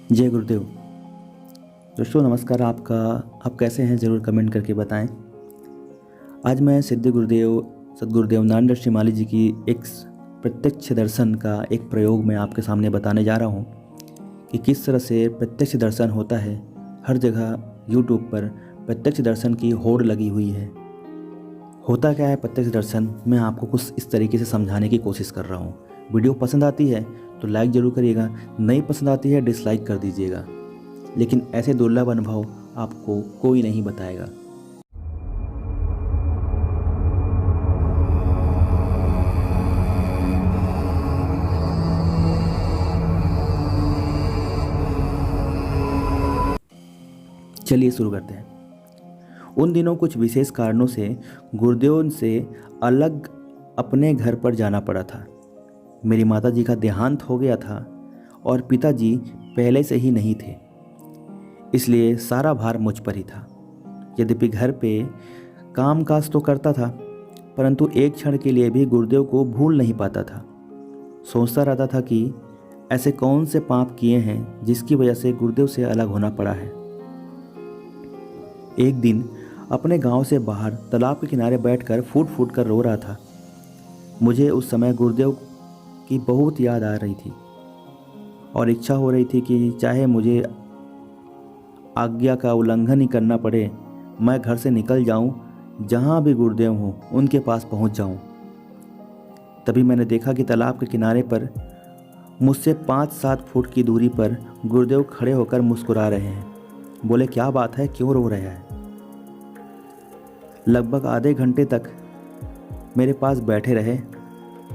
जय गुरुदेव। दोस्तों नमस्कार। आप कैसे हैं ज़रूर कमेंट करके बताएं। आज मैं सिद्ध गुरुदेव सद्गुरुदेव नानक श्रीमाली जी की एक प्रत्यक्ष दर्शन का एक प्रयोग मैं आपके सामने बताने जा रहा हूं कि किस तरह से प्रत्यक्ष दर्शन होता है। हर जगह यूट्यूब पर प्रत्यक्ष दर्शन की होड़ लगी हुई है। होता क्या है प्रत्यक्ष दर्शन, मैं आपको कुछ इस तरीके से समझाने की कोशिश कर रहा हूँ। वीडियो पसंद आती है तो लाइक ज़रूर करिएगा, नहीं पसंद आती है डिसलाइक कर दीजिएगा, लेकिन ऐसे दुर्लभ अनुभव आपको कोई नहीं बताएगा। चलिए शुरू करते हैं। उन दिनों कुछ विशेष कारणों से गुरुदेव से अलग अपने घर पर जाना पड़ा था। मेरी माताजी का देहांत हो गया था और पिताजी पहले से ही नहीं थे, इसलिए सारा भार मुझ पर ही था। यद्यपि घर पे काम काज तो करता था, परंतु एक क्षण के लिए भी गुरुदेव को भूल नहीं पाता था। सोचता रहता था कि ऐसे कौन से पाप किए हैं जिसकी वजह से गुरुदेव से अलग होना पड़ा है। एक दिन अपने गांव से बाहर तालाब के किनारे बैठकर फूट फूट कर रो रहा था। मुझे उस समय गुरुदेव की बहुत याद आ रही थी और इच्छा हो रही थी कि चाहे मुझे आज्ञा का उल्लंघन ही करना पड़े, मैं घर से निकल जाऊं, जहां भी गुरुदेव हों उनके पास पहुंच जाऊं। तभी मैंने देखा कि तालाब के किनारे पर मुझसे 5-7 फुट की दूरी पर गुरुदेव खड़े होकर मुस्कुरा रहे हैं। बोले, क्या बात है, क्यों रो रहे हैं? लगभग आधे घंटे तक मेरे पास बैठे रहे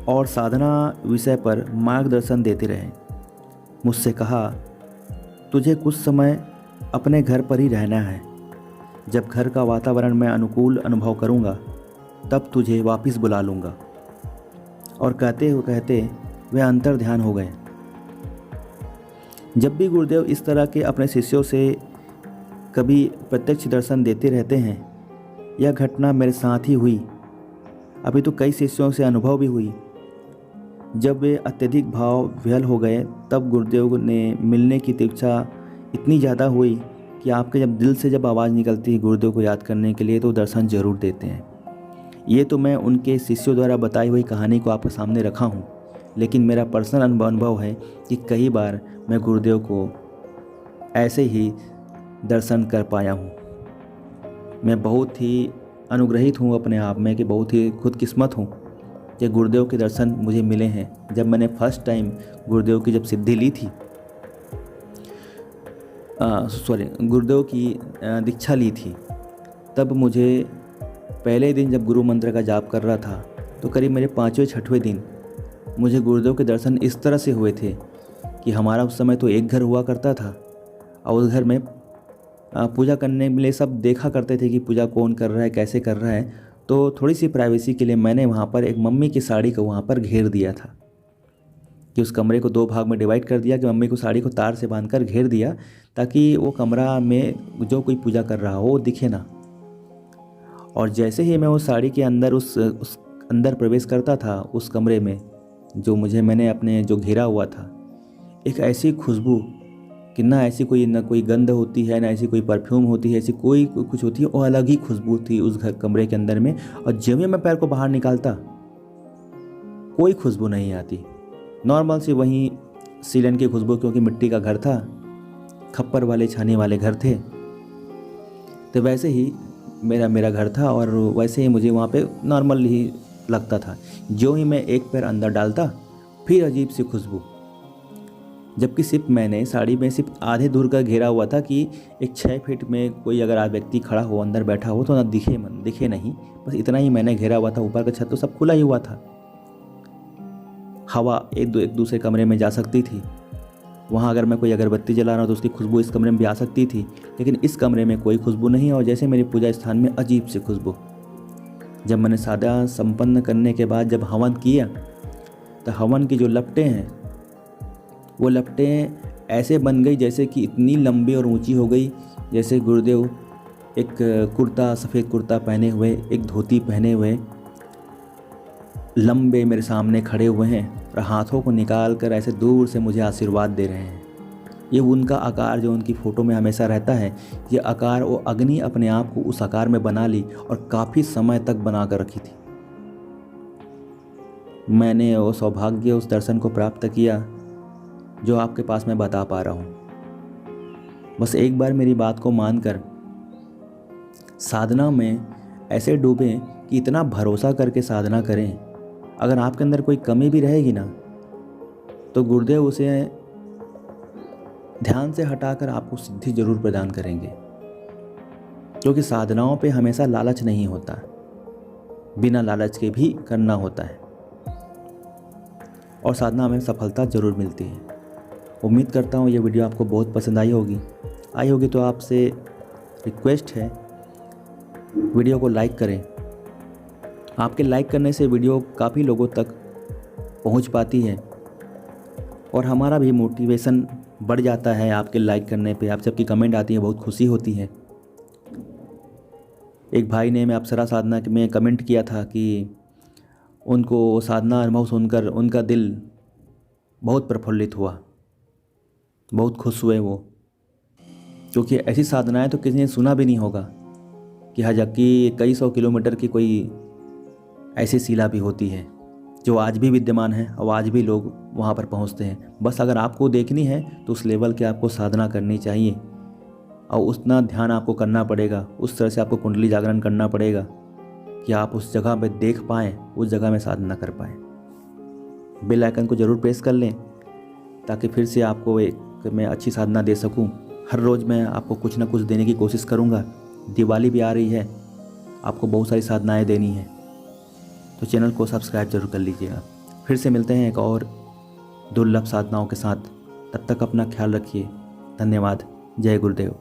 और साधना विषय पर मार्गदर्शन देते रहे। मुझसे कहा, तुझे कुछ समय अपने घर पर ही रहना है। जब घर का वातावरण मैं अनुकूल अनुभव करूंगा तब तुझे वापस बुला लूँगा। और कहते वे अंतर ध्यान हो गए। जब भी गुरुदेव इस तरह के अपने शिष्यों से कभी प्रत्यक्ष दर्शन देते रहते हैं, यह घटना मेरे साथ ही हुई। अभी तो कई शिष्यों से अनुभव भी हुई। जब वे अत्यधिक भाव विह्वल हो गए तब गुरुदेव ने मिलने की इच्छा इतनी ज़्यादा हुई कि आपके जब दिल से जब आवाज़ निकलती है गुरुदेव को याद करने के लिए तो दर्शन जरूर देते हैं। ये तो मैं उनके शिष्यों द्वारा बताई हुई कहानी को आपके सामने रखा हूँ, लेकिन मेरा पर्सनल अनुभव है कि कई बार मैं गुरुदेव को ऐसे ही दर्शन कर पाया हूँ। मैं बहुत ही अनुग्रहित हूँ अपने आप में कि बहुत ही खुदकिस्मत हूँ कि गुरुदेव के दर्शन मुझे मिले हैं। जब मैंने फर्स्ट टाइम गुरुदेव की जब सिद्धि ली थी, गुरुदेव की दीक्षा ली थी, तब मुझे पहले दिन जब गुरु मंत्र का जाप कर रहा था तो करीब मेरे 5वें-6वें दिन मुझे गुरुदेव के दर्शन इस तरह से हुए थे कि हमारा उस समय तो एक घर हुआ करता था और उस घर में पूजा करने के लिए सब देखा करते थे कि पूजा कौन कर रहा है, कैसे कर रहा है। तो थोड़ी सी प्राइवेसी के लिए मैंने वहाँ पर एक मम्मी की साड़ी को वहाँ पर घेर दिया था कि उस कमरे को 2 भाग में डिवाइड कर दिया कि मम्मी को साड़ी को तार से बांधकर घेर दिया ताकि वो कमरा में जो कोई पूजा कर रहा हो वो दिखे ना। और जैसे ही मैं उस साड़ी के अंदर उस अंदर प्रवेश करता था उस कमरे में जो मैंने अपने जो घेरा हुआ था, एक ऐसी खुशबू कि ना ऐसी ना कोई गंध होती है, ना ऐसी कोई परफ्यूम होती है, ऐसी कोई कुछ होती है, वो अलग ही खुशबू थी उस कमरे के अंदर में। और जब भी मैं पैर को बाहर निकालता कोई खुशबू नहीं आती, नॉर्मल सी वहीं सीलन की खुशबू, क्योंकि मिट्टी का घर था, खप्पर वाले छाने वाले घर थे। तो वैसे ही मेरा घर था और वैसे ही मुझे वहाँ पे नॉर्मल ही लगता था। जो ही मैं एक पैर अंदर डालता फिर अजीब सी खुशबू, जबकि सिर्फ मैंने साड़ी में सिर्फ आधे दूर का घेरा हुआ था कि एक 6 फीट में कोई अगर व्यक्ति खड़ा हो अंदर बैठा हो तो ना दिखे नहीं, बस इतना ही मैंने घेरा हुआ था। ऊपर का छत तो सब खुला ही हुआ था, हवा एक दूसरे कमरे में जा सकती थी। वहाँ अगर मैं कोई अगरबत्ती जला रहा हूँ तो उसकी खुशबू इस कमरे में भी आ सकती थी, लेकिन इस कमरे में कोई खुशबू नहीं। और जैसे मेरी पूजा स्थान में अजीब सी खुशबू। जब मैंने सादा संपन्न करने के बाद जब हवन किया तो हवन की जो लपटें हैं वो लपटें ऐसे बन गई जैसे कि इतनी लंबी और ऊंची हो गई, जैसे गुरुदेव एक कुर्ता, सफ़ेद कुर्ता पहने हुए, एक धोती पहने हुए लंबे मेरे सामने खड़े हुए हैं और हाथों को निकाल कर ऐसे दूर से मुझे आशीर्वाद दे रहे हैं। ये उनका आकार जो उनकी फ़ोटो में हमेशा रहता है, ये आकार वो अग्नि अपने आप को उस आकार में बना ली और काफ़ी समय तक बना कर रखी थी। मैंने वो सौभाग्य उस दर्शन को प्राप्त किया जो आपके पास मैं बता पा रहा हूँ। बस एक बार मेरी बात को मानकर साधना में ऐसे डूबें कि इतना भरोसा करके साधना करें। अगर आपके अंदर कोई कमी भी रहेगी ना, तो गुरुदेव उसे ध्यान से हटाकर आपको सिद्धि जरूर प्रदान करेंगे, क्योंकि साधनाओं पे हमेशा लालच नहीं होता, बिना लालच के भी करना होता है और साधना में सफलता जरूर मिलती है। उम्मीद करता हूँ ये वीडियो आपको बहुत पसंद आई होगी तो आपसे रिक्वेस्ट है, वीडियो को लाइक करें। आपके लाइक करने से वीडियो काफ़ी लोगों तक पहुंच पाती है और हमारा भी मोटिवेशन बढ़ जाता है। आपके लाइक करने पे, आप सबकी कमेंट आती है, बहुत खुशी होती है। एक भाई ने मैं अप्सरा साधना में कमेंट किया था कि उनको साधना अनुभव सुनकर उनका दिल बहुत प्रफुल्लित हुआ, बहुत खुश हुए वो, क्योंकि ऐसी साधनाएं तो किसी ने सुना भी नहीं होगा कि जबकि कई सौ किलोमीटर की कोई ऐसी शिला भी होती है जो आज भी विद्यमान है और आज भी लोग वहाँ पर पहुँचते हैं। बस अगर आपको देखनी है तो उस लेवल के आपको साधना करनी चाहिए और उतना ध्यान आपको करना पड़ेगा, उस तरह से आपको कुंडली जागरण करना पड़ेगा कि आप उस जगह पे देख पाएँ, उस जगह में साधना कर पाएँ। बेल आइकन को ज़रूर प्रेस कर लें ताकि फिर से आपको एक मैं अच्छी साधना दे सकूं। हर रोज़ मैं आपको कुछ ना कुछ देने की कोशिश करूंगा। दिवाली भी आ रही है, आपको बहुत सारी साधनाएं देनी है, तो चैनल को सब्सक्राइब जरूर कर लीजिएगा। फिर से मिलते हैं एक और दुर्लभ साधनाओं के साथ। तब तक अपना ख्याल रखिए। धन्यवाद। जय गुरुदेव।